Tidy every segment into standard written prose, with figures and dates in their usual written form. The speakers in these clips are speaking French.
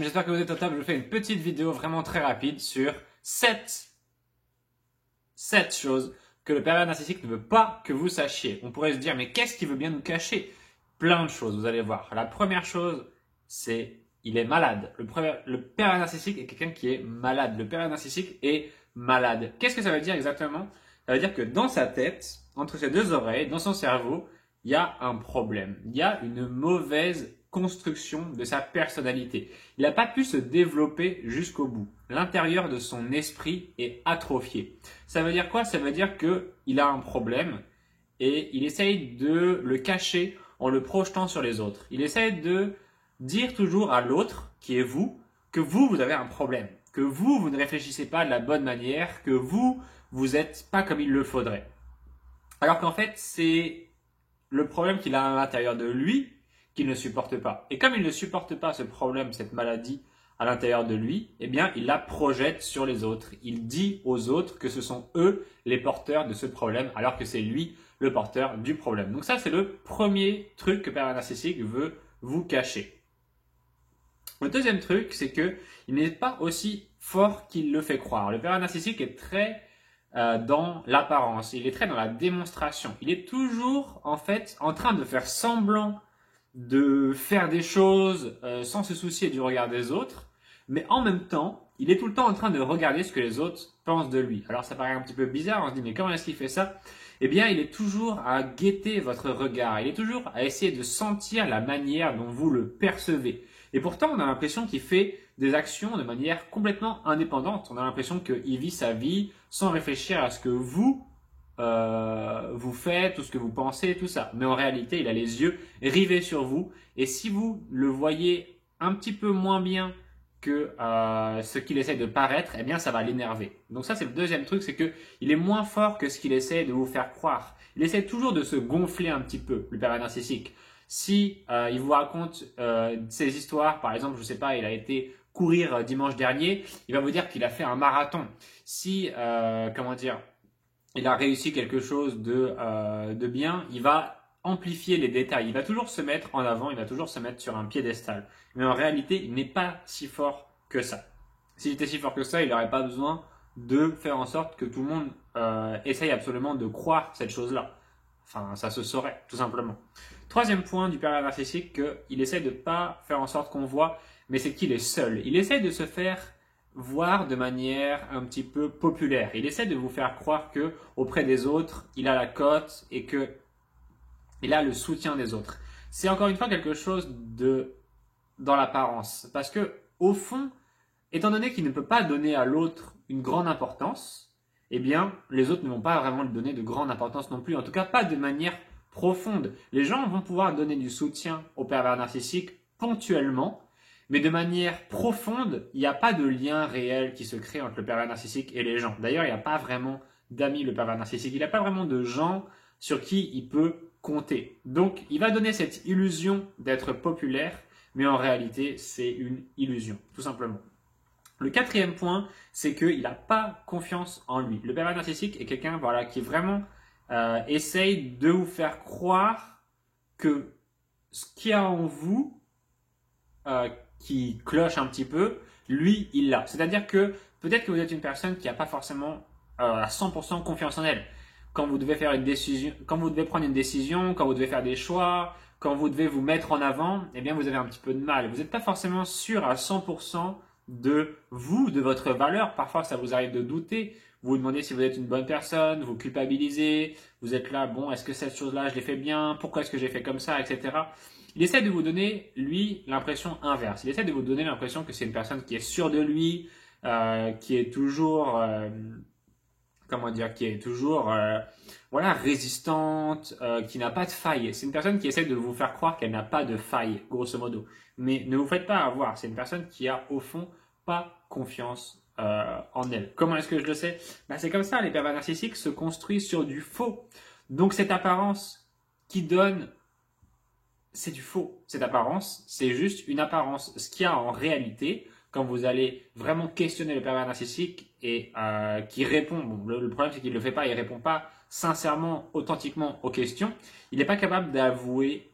J'espère que vous êtes au top. Je fais une petite vidéo vraiment très rapide sur 7 choses que le pervers narcissique ne veut pas que vous sachiez. On pourrait se dire, mais qu'est-ce qu'il veut bien nous cacher? Plein de choses, vous allez voir. La première chose, c'est il est malade. Le pervers narcissique est quelqu'un qui est malade. Le pervers narcissique est malade. Qu'est-ce que ça veut dire exactement? Ça veut dire que dans sa tête, entre ses deux oreilles, dans son cerveau, il y a un problème. Il y a une mauvaise construction de sa personnalité. Il n'a pas pu se développer jusqu'au bout. L'intérieur de son esprit est atrophié. Ça veut dire quoi? Ça veut dire qu'il a un problème et il essaye de le cacher en le projetant sur les autres. Il essaye de dire toujours à l'autre, qui est vous, que vous avez un problème, que vous ne réfléchissez pas de la bonne manière, que vous n'êtes pas comme il le faudrait. Alors qu'en fait, c'est le problème qu'il a à l'intérieur de lui qu'il ne supporte pas. Et comme il ne supporte pas ce problème, cette maladie à l'intérieur de lui, eh bien, il la projette sur les autres. Il dit aux autres que ce sont eux les porteurs de ce problème, alors que c'est lui le porteur du problème. Donc ça, c'est le premier truc que pervers narcissique veut vous cacher. Le deuxième truc, c'est que il n'est pas aussi fort qu'il le fait croire. Le pervers narcissique est très dans l'apparence, il est très dans la démonstration. Il est toujours en fait en train de faire semblant de faire des choses sans se soucier du regard des autres, mais en même temps, il est tout le temps en train de regarder ce que les autres pensent de lui. Alors ça paraît un petit peu bizarre, on se dit mais comment est-ce qu'il fait ça? Eh bien, il est toujours à guetter votre regard, il est toujours à essayer de sentir la manière dont vous le percevez. Et pourtant, on a l'impression qu'il fait des actions de manière complètement indépendante. On a l'impression qu'il vit sa vie sans réfléchir à ce que vous faites, tout ce que vous pensez, tout ça. Mais en réalité, il a les yeux rivés sur vous. Et si vous le voyez un petit peu moins bien que ce qu'il essaie de paraître, eh bien, ça va l'énerver. Donc ça, c'est le deuxième truc, c'est que il est moins fort que ce qu'il essaie de vous faire croire. Il essaie toujours de se gonfler un petit peu, le pervers narcissique. Si il vous raconte ses histoires, par exemple, je sais pas, il a été courir dimanche dernier, il va vous dire qu'il a fait un marathon. Si, il a réussi quelque chose de bien, il va amplifier les détails. Il va toujours se mettre en avant, il va toujours se mettre sur un piédestal. Mais en réalité, il n'est pas si fort que ça. S'il était si fort que ça, il n'aurait pas besoin de faire en sorte que tout le monde essaye absolument de croire cette chose-là. Enfin, ça se saurait, tout simplement. Troisième point du pervers narcissique, qu'il essaie de pas faire en sorte qu'on voit, mais c'est qu'il est seul. Il essaie de se faire voir de manière un petit peu populaire. Il essaie de vous faire croire que auprès des autres, il a la cote et que il a le soutien des autres. C'est encore une fois quelque chose dans l'apparence, parce que au fond, étant donné qu'il ne peut pas donner à l'autre une grande importance, eh bien, les autres ne vont pas vraiment lui donner de grande importance non plus, en tout cas pas de manière profonde. Les gens vont pouvoir donner du soutien au pervers narcissique ponctuellement, mais de manière profonde, il n'y a pas de lien réel qui se crée entre le pervers narcissique et les gens. D'ailleurs, il n'y a pas vraiment d'amis, le pervers narcissique. Il n'a pas vraiment de gens sur qui il peut compter. Donc, il va donner cette illusion d'être populaire, mais en réalité, c'est une illusion, tout simplement. Le quatrième point, c'est qu'il n'a pas confiance en lui. Le pervers narcissique est quelqu'un qui vraiment essaye de vous faire croire que ce qu'il y a en vous, qui cloche un petit peu, lui, il l'a. C'est-à-dire que peut-être que vous êtes une personne qui n'a pas forcément à 100% confiance en elle. Quand vous devez faire une décision, quand vous devez prendre une décision, quand vous devez faire des choix, quand vous devez vous mettre en avant, eh bien, vous avez un petit peu de mal. Vous n'êtes pas forcément sûr à 100% de vous, de votre valeur. Parfois, ça vous arrive de douter. Vous vous demandez si vous êtes une bonne personne, vous culpabilisez, vous êtes là, bon, est-ce que cette chose-là, je l'ai fait bien, pourquoi est-ce que j'ai fait comme ça, etc. Il essaie de vous donner, lui, l'impression inverse. Il essaie de vous donner l'impression que c'est une personne qui est sûre de lui, qui est toujours, résistante, qui n'a pas de faille. C'est une personne qui essaie de vous faire croire qu'elle n'a pas de faille, grosso modo. Mais ne vous faites pas avoir. C'est une personne qui a, au fond, pas confiance en elle. Comment est-ce que je le sais? C'est comme ça, les pervers narcissiques se construisent sur du faux. Donc cette apparence qui donne, c'est du faux. Cette apparence, c'est juste une apparence. Ce qu'il y a en réalité, quand vous allez vraiment questionner le pervers narcissique et qui répond, le problème c'est qu'il ne le fait pas, il ne répond pas sincèrement, authentiquement aux questions, il n'est pas capable d'avouer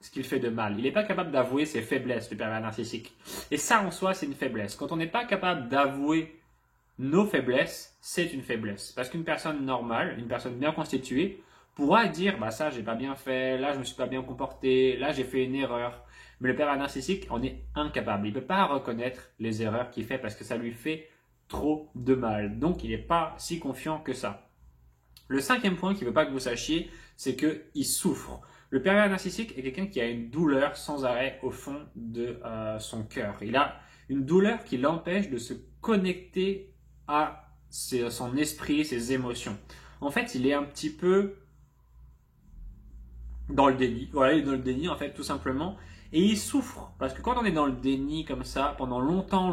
ce qu'il fait de mal. Il n'est pas capable d'avouer ses faiblesses, le pervers narcissique. Et ça, en soi, c'est une faiblesse. Quand on n'est pas capable d'avouer nos faiblesses, c'est une faiblesse. Parce qu'une personne normale, une personne bien constituée, pourra dire, bah ça, j'ai pas bien fait, là, je me suis pas bien comporté, là, j'ai fait une erreur. Mais le pervers narcissique en est incapable. Il ne peut pas reconnaître les erreurs qu'il fait parce que ça lui fait trop de mal. Donc, il n'est pas si confiant que ça. Le cinquième point qu'il ne veut pas que vous sachiez, c'est qu'il souffre. Le pervers narcissique est quelqu'un qui a une douleur sans arrêt au fond de son cœur. Il a une douleur qui l'empêche de se connecter à son esprit, ses émotions. En fait, il est un petit peu dans le déni. Voilà, il est dans le déni, en fait, tout simplement. Et il souffre. Parce que quand on est dans le déni comme ça, pendant longtemps,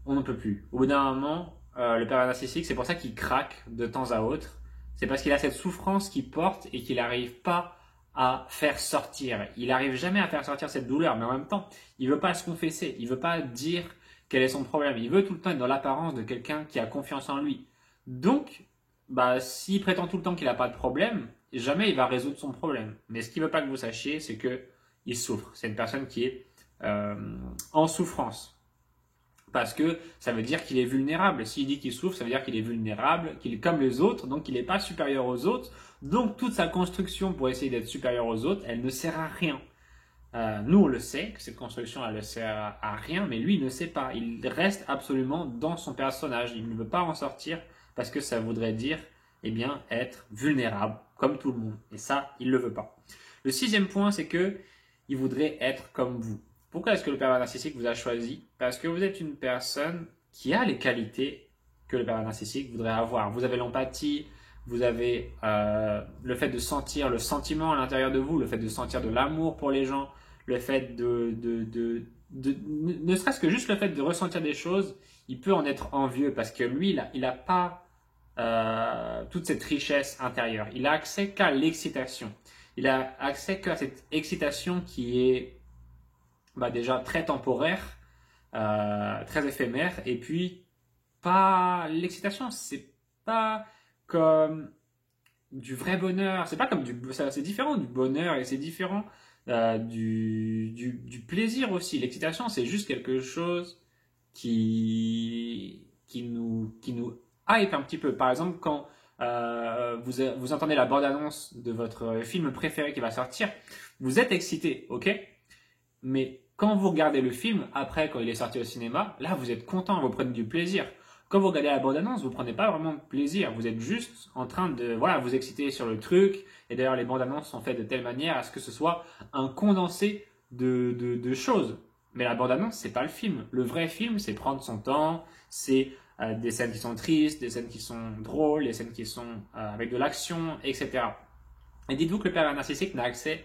on n'en peut plus. Au bout d'un moment, le pervers narcissique, c'est pour ça qu'il craque de temps à autre. C'est parce qu'il a cette souffrance qu'il porte et qu'il n'arrive pas à faire sortir. Il n'arrive jamais à faire sortir cette douleur, mais en même temps, il ne veut pas se confesser. Il ne veut pas dire quel est son problème. Il veut tout le temps être dans l'apparence de quelqu'un qui a confiance en lui. Donc, bah, s'il prétend tout le temps qu'il n'a pas de problème, jamais il va résoudre son problème. Mais ce qu'il ne veut pas que vous sachiez, c'est qu'il souffre. C'est une personne qui est en souffrance. Parce que ça veut dire qu'il est vulnérable. S'il dit qu'il souffre, ça veut dire qu'il est vulnérable, qu'il est comme les autres, donc il n'est pas supérieur aux autres. Donc toute sa construction pour essayer d'être supérieur aux autres, elle ne sert à rien. Nous, on le sait, que cette construction, elle ne sert à rien, mais lui, il ne sait pas. Il reste absolument dans son personnage. Il ne veut pas en sortir parce que ça voudrait dire, eh bien, être vulnérable, comme tout le monde. Et ça, il ne le veut pas. Le sixième point, c'est que il voudrait être comme vous. Pourquoi est-ce que le pervers narcissique vous a choisi? Parce que vous êtes une personne qui a les qualités que le pervers narcissique voudrait avoir. Vous avez l'empathie, vous avez le fait de sentir le sentiment à l'intérieur de vous, le fait de sentir de l'amour pour les gens, le fait ne serait-ce que juste le fait de ressentir des choses, il peut en être envieux parce que lui, il a pas toute cette richesse intérieure. Il a accès qu'à l'excitation. Il a accès qu'à cette excitation qui est déjà très temporaire, très éphémère, et puis pas l'excitation, c'est pas comme du vrai bonheur, c'est pas comme c'est différent du bonheur et c'est différent du plaisir aussi. L'excitation, c'est juste quelque chose qui nous hype un petit peu. Par exemple, quand vous entendez la bande-annonce de votre film préféré qui va sortir, vous êtes excité, ok? Mais quand vous regardez le film, après, quand il est sorti au cinéma, là, vous êtes content, vous prenez du plaisir. Quand vous regardez la bande-annonce, vous prenez pas vraiment de plaisir. Vous êtes juste en train de vous exciter sur le truc. Et d'ailleurs, les bandes-annonces sont faites de telle manière à ce que ce soit un condensé de choses. Mais la bande-annonce, c'est pas le film. Le vrai film, c'est prendre son temps, c'est des scènes qui sont tristes, des scènes qui sont drôles, des scènes qui sont avec de l'action, etc. Et dites-vous que le pervers narcissique n'a accès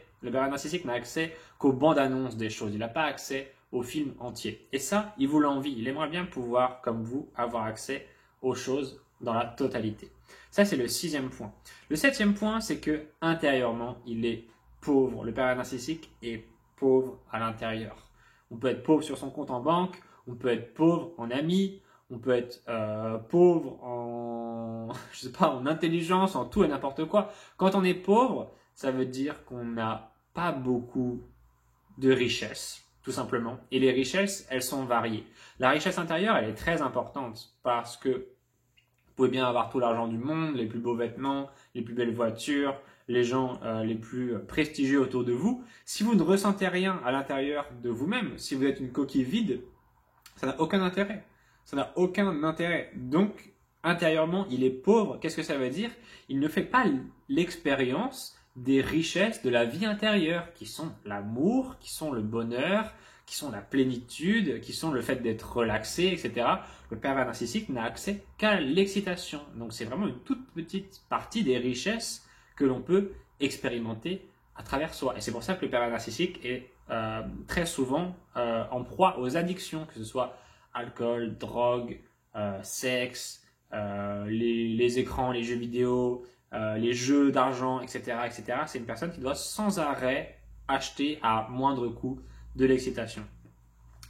qu'aux bandes annonces des choses. Il n'a pas accès au film entier. Et ça, il vous l'envie. Il aimerait bien pouvoir, comme vous, avoir accès aux choses dans la totalité. Ça, c'est le sixième point. Le septième point, c'est que intérieurement, il est pauvre. Le pervers narcissique est pauvre à l'intérieur. On peut être pauvre sur son compte en banque, on peut être pauvre en amis, on peut être pauvre en intelligence, en tout et n'importe quoi. Quand on est pauvre, ça veut dire qu'on n'a pas beaucoup de richesses, tout simplement. Et les richesses, elles sont variées. La richesse intérieure, elle est très importante parce que vous pouvez bien avoir tout l'argent du monde, les plus beaux vêtements, les plus belles voitures, les gens les plus prestigieux autour de vous. Si vous ne ressentez rien à l'intérieur de vous-même, si vous êtes une coquille vide, ça n'a aucun intérêt. Ça n'a aucun intérêt. Donc, intérieurement, il est pauvre. Qu'est-ce que ça veut dire? Il ne fait pas l'expérience des richesses de la vie intérieure, qui sont l'amour, qui sont le bonheur, qui sont la plénitude, qui sont le fait d'être relaxé, etc. Le pervers narcissique n'a accès qu'à l'excitation. Donc, c'est vraiment une toute petite partie des richesses que l'on peut expérimenter à travers soi. Et c'est pour ça que le pervers narcissique est très souvent en proie aux addictions, que ce soit alcool, drogue, sexe, les écrans, les jeux vidéo, les jeux d'argent, etc., etc. C'est une personne qui doit sans arrêt acheter à moindre coût de l'excitation.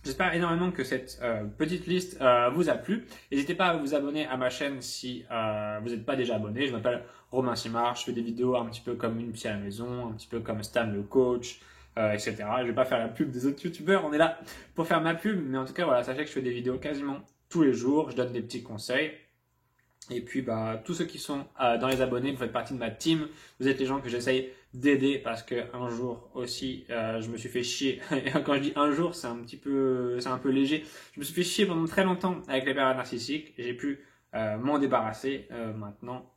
J'espère énormément que cette petite liste vous a plu. N'hésitez pas à vous abonner à ma chaîne si vous n'êtes pas déjà abonné. Je m'appelle Romain Simard, je fais des vidéos un petit peu comme Une Psy à la maison, un petit peu comme Stan le coach, etc. Je ne vais pas faire la pub des autres youtubeurs, on est là pour faire ma pub. Mais en tout cas, voilà, sachez que je fais des vidéos quasiment tous les jours, je donne des petits conseils. Et puis, tous ceux qui sont dans les abonnés, vous faites partie de ma team. Vous êtes les gens que j'essaye d'aider parce qu'un jour aussi, je me suis fait chier. Et quand je dis un jour, c'est un peu léger. Je me suis fait chier pendant très longtemps avec les périodes narcissiques. J'ai pu m'en débarrasser. Maintenant,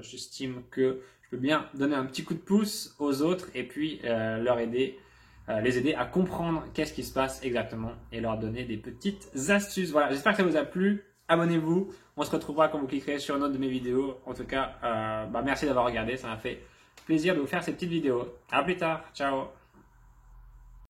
j'estime que je peux bien donner un petit coup de pouce aux autres et puis les aider à comprendre qu'est-ce qui se passe exactement et leur donner des petites astuces. Voilà, j'espère que ça vous a plu. Abonnez-vous, on se retrouvera quand vous cliquerez sur une autre de mes vidéos. En tout cas, merci d'avoir regardé, ça m'a fait plaisir de vous faire ces petites vidéos. À plus tard, ciao.